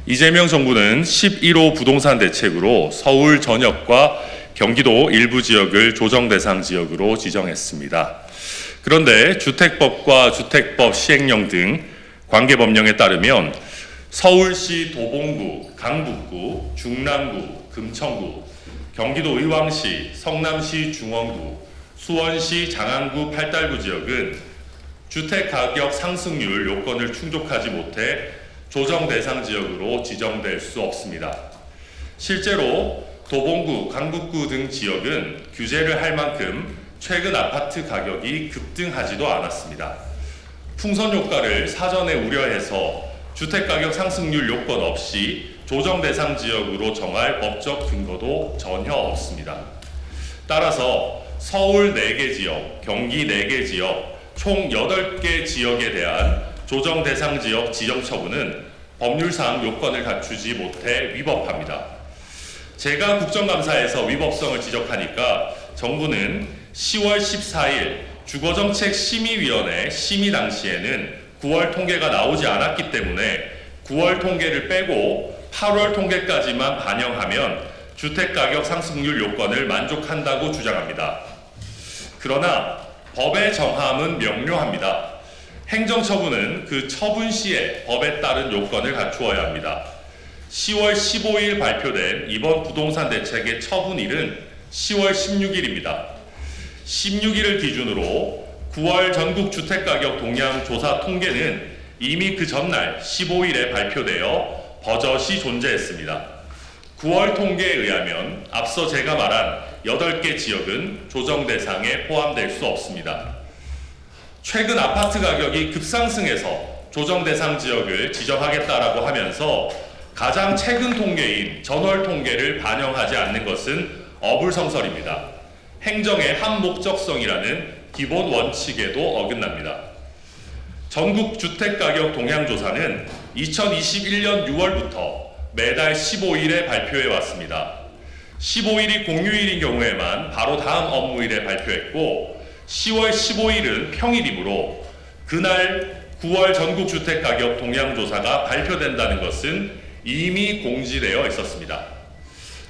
이재명 정부는 11호 부동산 대책으로 서울 전역과 경기도 일부 지역을 조정 대상 지역으로 지정했습니다. 그런데 주택법과 주택법 시행령 등 관계 법령에 따르면 서울시 도봉구, 강북구, 중랑구, 금천구, 경기도 의왕시, 성남시 중원구, 수원시 장안구 팔달구 지역은 주택가격 상승률 요건을 충족하지 못해 조정 대상 지역으로 지정될 수 없습니다. 실제로 도봉구, 강북구 등 지역은 규제를 할 만큼 최근 아파트 가격이 급등하지도 않았습니다. 풍선 효과를 사전에 우려해서 주택가격 상승률 요건 없이 조정 대상 지역으로 정할 법적 근거도 전혀 없습니다. 따라서 서울 4개 지역, 경기 4개 지역, 총 8개 지역에 대한 조정 대상 지역 지정 처분은 법률상 요건을 갖추지 못해 위법합니다. 제가 국정감사에서 위법성을 지적하니까 정부는 10월 14일 주거정책심의위원회 심의 당시에는 9월 통계가 나오지 않았기 때문에 9월 통계를 빼고 8월 통계까지만 반영하면 주택가격 상승률 요건을 만족한다고 주장합니다. 그러나 법의 정함은 명료합니다. 행정처분은 그 처분 시에 법에 따른 요건을 갖추어야 합니다. 10월 15일 발표된 이번 부동산 대책의 처분일은 10월 16일입니다. 16일을 기준으로 9월 전국 주택가격 동향 조사 통계는 이미 그 전날 15일에 발표되어 버젓이 존재했습니다. 9월 통계에 의하면 앞서 제가 말한 8개 지역은 조정 대상에 포함될 수 없습니다. 최근 아파트 가격이 급상승해서 조정 대상 지역을 지정하겠다라고 하면서 가장 최근 통계인 전월 통계를 반영하지 않는 것은 어불성설입니다. 행정의 한목적성이라는 기본 원칙에도 어긋납니다. 전국 주택가격 동향조사는 2021년 6월부터 매달 15일에 발표해 왔습니다. 15일이 공휴일인 경우에만 바로 다음 업무일에 발표했고 10월 15일은 평일이므로 그날 9월 전국 주택가격 동향조사가 발표된다는 것은 이미 공지되어 있었습니다.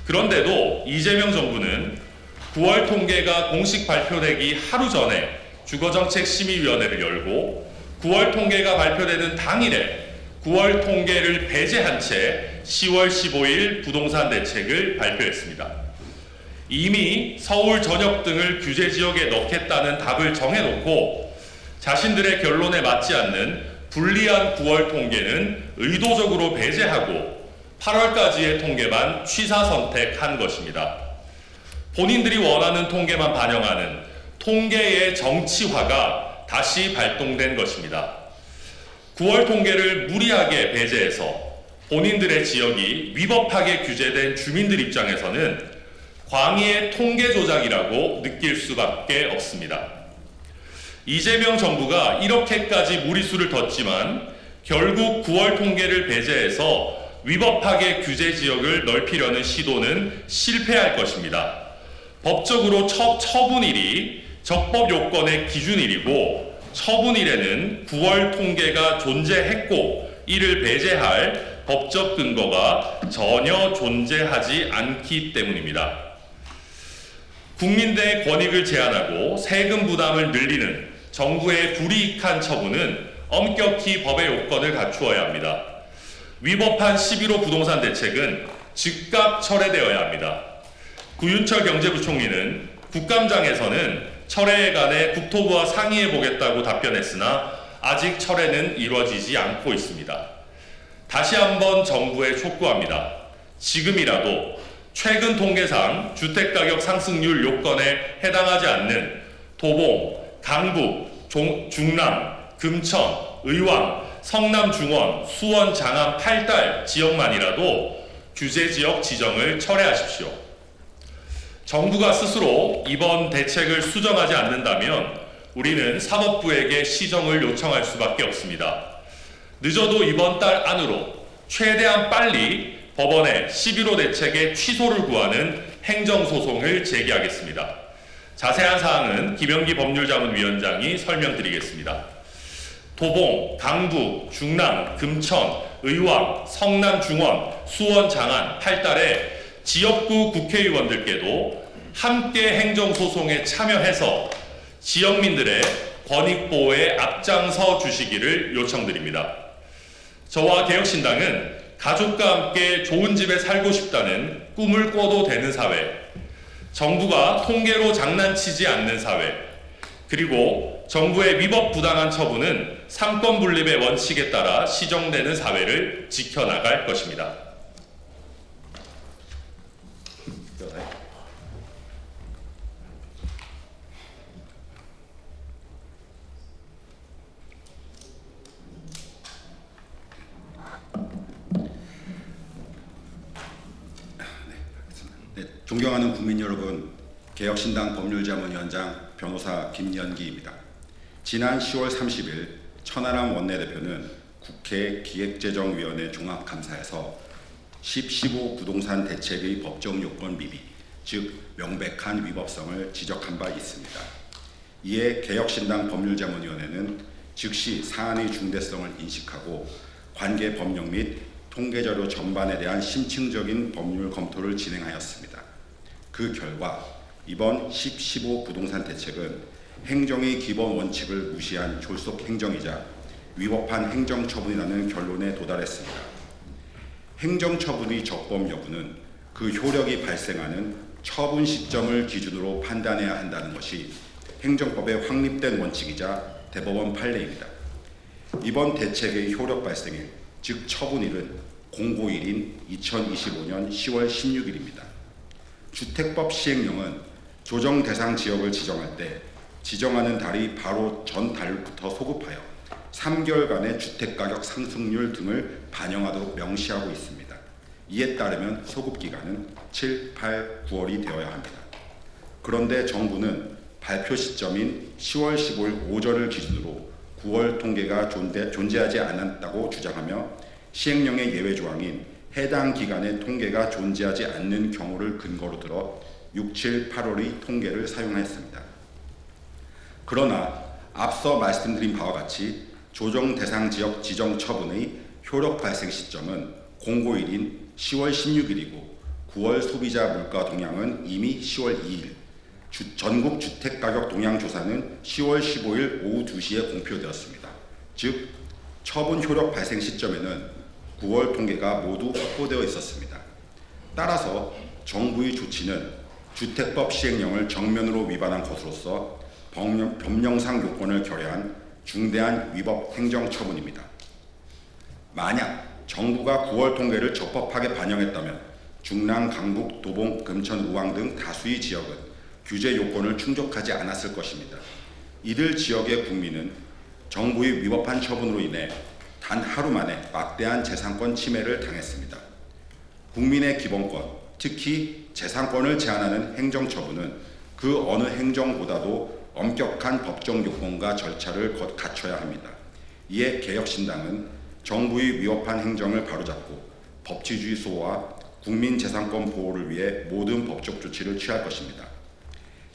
그런데도 이재명 정부는 9월 통계가 공식 발표되기 하루 전에 주거정책심의위원회를 열고 9월 통계가 발표되는 당일에 9월 통계를 배제한 채 10월 15일 부동산 대책을 발표했습니다. 이미 서울 전역 등을 규제 지역에 넣겠다는 답을 정해놓고 자신들의 결론에 맞지 않는 불리한 9월 통계는 의도적으로 배제하고 8월까지의 통계만 취사 선택한 것입니다. 본인들이 원하는 통계만 반영하는 통계의 정치화가 다시 발동된 것입니다. 9월 통계를 무리하게 배제해서 본인들의 지역이 위법하게 규제된 주민들 입장에서는 광의의 통계 조작이라고 느낄 수밖에 없습니다. 이재명 정부가 이렇게까지 무리수를 뒀지만 결국 9월 통계를 배제해서 위법하게 규제 지역을 넓히려는 시도는 실패할 것입니다. 법적으로 처분일이 적법 요건의 기준일이고 처분일에는 9월 통계가 존재했고 이를 배제할 법적 근거가 전혀 존재하지 않기 때문입니다. 국민들의 권익을 제한하고 세금 부담을 늘리는 정부의 불이익한 처분은 엄격히 법의 요건을 갖추어야 합니다. 위법한 11호 부동산 대책은 즉각 철회되어야 합니다. 구윤철 경제부총리는 국감장에서는 철회에 관해 국토부와 상의해 보겠다고 답변했으나 아직 철회는 이루어지지 않고 있습니다. 다시 한번 정부에 촉구합니다. 지금이라도 최근 통계상 주택가격 상승률 요건에 해당하지 않는 도봉, 강북, 중랑, 금천, 의왕, 성남 중원, 수원, 장안, 팔달 지역만이라도 규제 지역 지정을 철회하십시오. 정부가 스스로 이번 대책을 수정하지 않는다면 우리는 사법부에게 시정을 요청할 수밖에 없습니다. 늦어도 이번 달 안으로 최대한 빨리 법원에 11호 대책의 취소를 구하는 행정소송을 제기하겠습니다. 자세한 사항은 김영기 법률자문위원장이 설명드리겠습니다. 도봉, 강북, 중랑, 금천, 의왕, 성남 중원, 수원 장안, 팔달의 지역구 국회의원들께도 함께 행정소송에 참여해서 지역민들의 권익보호에 앞장서 주시기를 요청드립니다. 저와 개혁신당은 가족과 함께 좋은 집에 살고 싶다는 꿈을 꿔도 되는 사회, 정부가 통계로 장난치지 않는 사회, 그리고 정부의 위법 부당한 처분은 삼권 분립의 원칙에 따라 시정되는 사회를 지켜나갈 것입니다. 네, 존경하는 국민 여러분, 개혁신당 법률자문위원장 변호사 김연기입니다. 지난 10월 30일 천하람 원내대표는 국회 기획재정위원회 종합감사에서 10.15 부동산 대책의 법정 요건 미비, 즉 명백한 위법성을 지적한 바 있습니다. 이에 개혁신당 법률자문위원회는 즉시 사안의 중대성을 인식하고 관계 법령 및 통계자료 전반에 대한 심층적인 법률 검토를 진행하였습니다. 그 결과 이번 10.15 부동산 대책은 행정의 기본 원칙을 무시한 졸속 행정이자 위법한 행정처분이라는 결론에 도달했습니다. 행정처분의 적법 여부는 그 효력이 발생하는 처분 시점을 기준으로 판단해야 한다는 것이 행정법의 확립된 원칙이자 대법원 판례입니다. 이번 대책의 효력 발생일, 즉 처분일은 공고일인 2025년 10월 16일입니다. 주택법 시행령은 조정 대상 지역을 지정할 때 지정하는 달이 바로 전 달부터 소급하여 3개월간의 주택가격 상승률 등을 반영하도록 명시하고 있습니다. 이에 따르면 소급기간은 7, 8, 9월이 되어야 합니다. 그런데 정부는 발표 시점인 10월 15일 오전을 기준으로 9월 통계가 존재하지 않았다고 주장하며 시행령의 예외 조항인 해당 기간의 통계가 존재하지 않는 경우를 근거로 들어 6, 7, 8월의 통계를 사용하였습니다. 그러나 앞서 말씀드린 바와 같이 조정 대상 지역 지정 처분의 효력 발생 시점은 공고일인 10월 16일이고 9월 소비자 물가 동향은 이미 10월 2일, 전국 주택가격 동향 조사는 10월 15일 오후 2시에 공표되었습니다. 즉, 처분 효력 발생 시점에는 9월 통계가 모두 확보되어 있었습니다. 따라서 정부의 조치는 주택법 시행령을 정면으로 위반한 것으로서 법령상 요건을 결여한 중대한 위법 행정처분입니다. 만약 정부가 9월 통계를 적법하게 반영했다면 중랑, 강북, 도봉, 금천, 의왕 등 다수의 지역은 규제 요건을 충족하지 않았을 것입니다. 이들 지역의 국민은 정부의 위법한 처분으로 인해 단 하루 만에 막대한 재산권 침해를 당했습니다. 국민의 기본권, 특히 재산권을 제한하는 행정처분은 그 어느 행정보다도 엄격한 법정 요건과 절차를 갖춰야 합니다. 이에 개혁신당은 정부의 위법한 행정을 바로잡고 법치주의 수호와 국민 재산권 보호를 위해 모든 법적 조치를 취할 것입니다.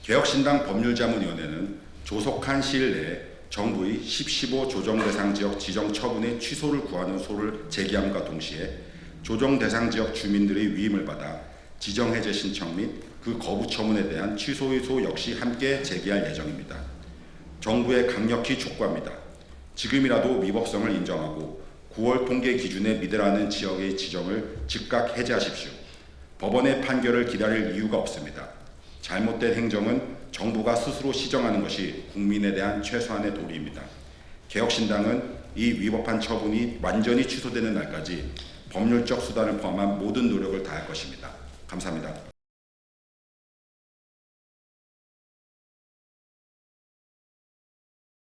개혁신당 법률자문위원회는 조속한 시일 내에 정부의 10.15 조정대상지역 지정 처분의 취소를 구하는 소를 제기함과 동시에 조정대상지역 주민들의 위임을 받아 지정해제 신청 및 그 거부 처분에 대한 취소의 소 역시 함께 제기할 예정입니다. 정부에 강력히 촉구합니다. 지금이라도 위법성을 인정하고 9월 통계 기준에 미달하는 지역의 지정을 즉각 해제하십시오. 법원의 판결을 기다릴 이유가 없습니다. 잘못된 행정은 정부가 스스로 시정하는 것이 국민에 대한 최소한의 도리입니다. 개혁신당은 이 위법한 처분이 완전히 취소되는 날까지 법률적 수단을 포함한 모든 노력을 다할 것입니다. 감사합니다.